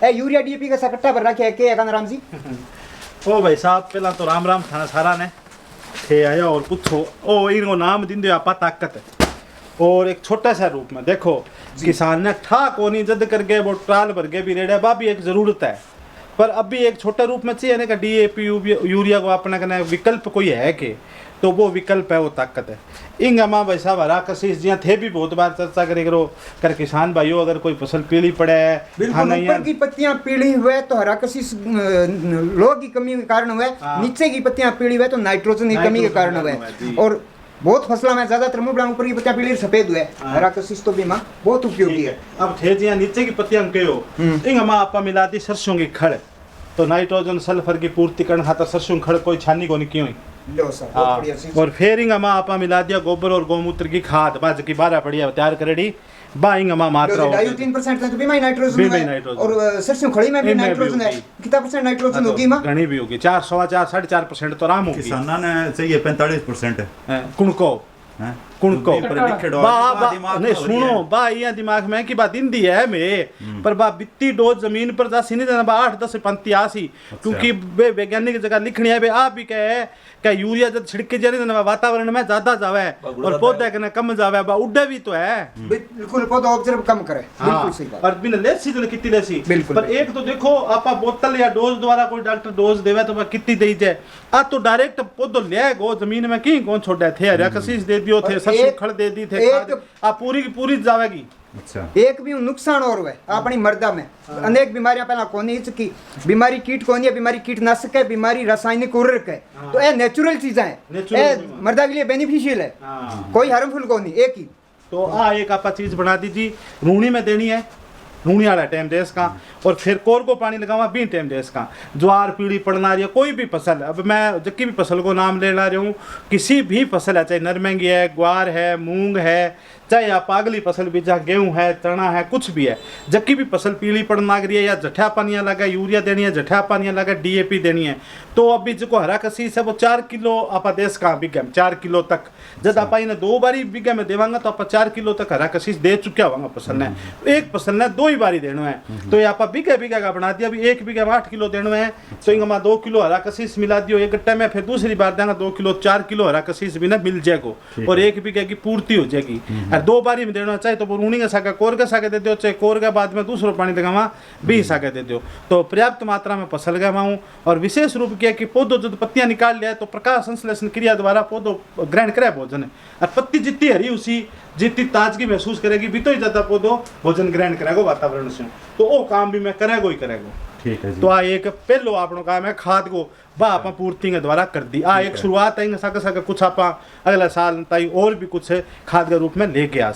ए urea DAP का सकट्टा भर रखे है के राम जी। ओ भाई साहब पहला तो राम राम थाना सारा ने थे आया और पूछो ओ इनको नाम दिन दे आपा ताकत और एक छोटा सा रूप में देखो किसान ने ठा कोनी जद करके वो ट्राल भर के भी रेड़ा बा भी एक जरूरत है पर अभी एक छोटा रूप में चाहिए ना डीएपी यूरिया को अपना कहना विकल्प कोई है कि तो वो विकल्प है वो ताकत है इंग अमा भाई साहब हरा कशिश जिया थे भी बहुत बार चर्चा करे करो कर किसान भाइयों अगर कोई फसल पीली पड़े है ऊपर की पत्तियां पीली हुए तो हरा कशिश लोह की कमी के कारण हुए, नीचे की पत्तियां पीली हुए तो नाइट्रोजन की कमी के कारण हुए और बहुत फसलों में ज्यादातर मुबड़ा ऊपर की पत्तियां पीली सफेद हुए हरा कशिश तो बीमा बहुत उपयोगी है। अब थे जिया नीचे की पत्तियां कहो इंग अमा आपा मिला दी सरसों की खड़ तो नाइट्रोजन सल्फर की पूर्ति करने खातर सरसों खड़ कोई छानी को नहीं क्यों और फिर इंग अमा आपा मिला दिया गोबर और गौमूत्र की खाद बाज की 12 बढ़िया तैयार करेडी बाइंग अमा मात्रा 3% तो बीमा नाइट्रोजन है और सरसों खड़ी में भी नाइट्रोजन है कितना परसेंट नाइट्रोजन होगी मां घणी भी होगी 4 4.5% तो आराम होगी किसाना ने चाहिए 45% कुणको कुणको बा नहीं सुनो बा ये दिमाग में की बात हिंदी है में पर बा बित्ती डोज जमीन पर जा सीने देना बा 8-10 पंक्ति आसी क्योंकि वे वैज्ञानिक जगह लिखनी है बे आप भी कहे क्या यूरिया जब छिड़के जाने देना वातावरण में ज्यादा जावे और पौधे के कम जावे बा उड़े भी तो है बिल्कुल पौधा ऑब्जर्व कम करे बिल्कुल सही बात और बिना लेसी तो कितनी लेसी पर एक तो देखो आपा बोतल या डोज द्वारा कोई डॉक्टर डोज देवे तो कितनी दे जाए आ तो डायरेक्ट पौधो ले गो जमीन में की कौन छोड़ा थे हरा कशिश दे दियो थे सरसों खड़ दे दी थे आ पूरी की पूरी जावेगी। अच्छा एक भी नुकसान और हुआ अपनी मर्दा में अनेक बीमारियां पहला कोनी की बीमारी कीट कोनी है बीमारी कीटनाशक है बीमारी रासायनिक उर्वरक है तो ये नेचुरल चीजें हैं ये मर्दा के लिए बेनिफिशियल है कोई हार्मफुल कोनी एक ही तो आ एक आपा चीज बना दीजिए रूणी में देनी है रूणी वाला टाइम देश का और फिर कोर को पानी लगावा भी टाइम देश का ज्वार पीढ़ी पड़ना रही है कोई भी फसल अब मैं जबकि भी फसल को नाम ले ला रही हूँ किसी भी फसल है चाहे नरमेंगी है ग्वार है मूंग है चाहे आप अगली फसल भी जहाँ गेहूँ है चना है कुछ भी है जबकि भी फसल पीली पड़ना रही है या जठा पानियाँ लगा यूरिया देनी है जठा पानियाँ लगा डीएपी देनी है तो अभी जो हरा कशीस है वो 4 किलो आप देश का बीघे में 4 किलो तक जब आप इन्हें 2 बारी बीघे में देवांगा तो आप 4 किलो तक हरा कशीस दे चुका होगा फसल ने एक फसल ने 2 ही बारी देना है तो ये आप बीघे बीघे का बना दिया अभी 1 बीघे में 8 किलो देना है तो इनका 2 किलो हरा कशीस मिला दियो एक गट्टे में फिर दूसरी बार देना 2 किलो 4 किलो हरा कशीस भी ना मिल जाएगा और 1 बीघे की पूर्ति हो जाएगी और 2 बारी में देना चाहे तो रूणी का सागा कोर का सागे दे दो चाहे कोर के बाद में दूसरा पानी लगावा भी सागे दे दो तो पर्याप्त मात्रा में फसल लगाऊँ और विशेष रूप किया कि पौधो जब पत्तियां निकाल लिया तो प्रकाश संश्लेषण क्रिया द्वारा पौधो ग्रहण करे भोजन और पत्ती जितनी हरी उसी जितनी ताजगी महसूस करेगी भी तो ही ज्यादा पौधो भोजन ग्रहण करेगा वातावरण से तो वो काम भी मैं करेगा ही करेगा। ठीक है जी। तो आ एक पहलो आपनो काम है खाद को बा आप पूर्ति के द्वारा कर दी आ एक शुरुआत है सके कुछ आप अगला साल ताई और भी कुछ खाद के रूप में लेके आ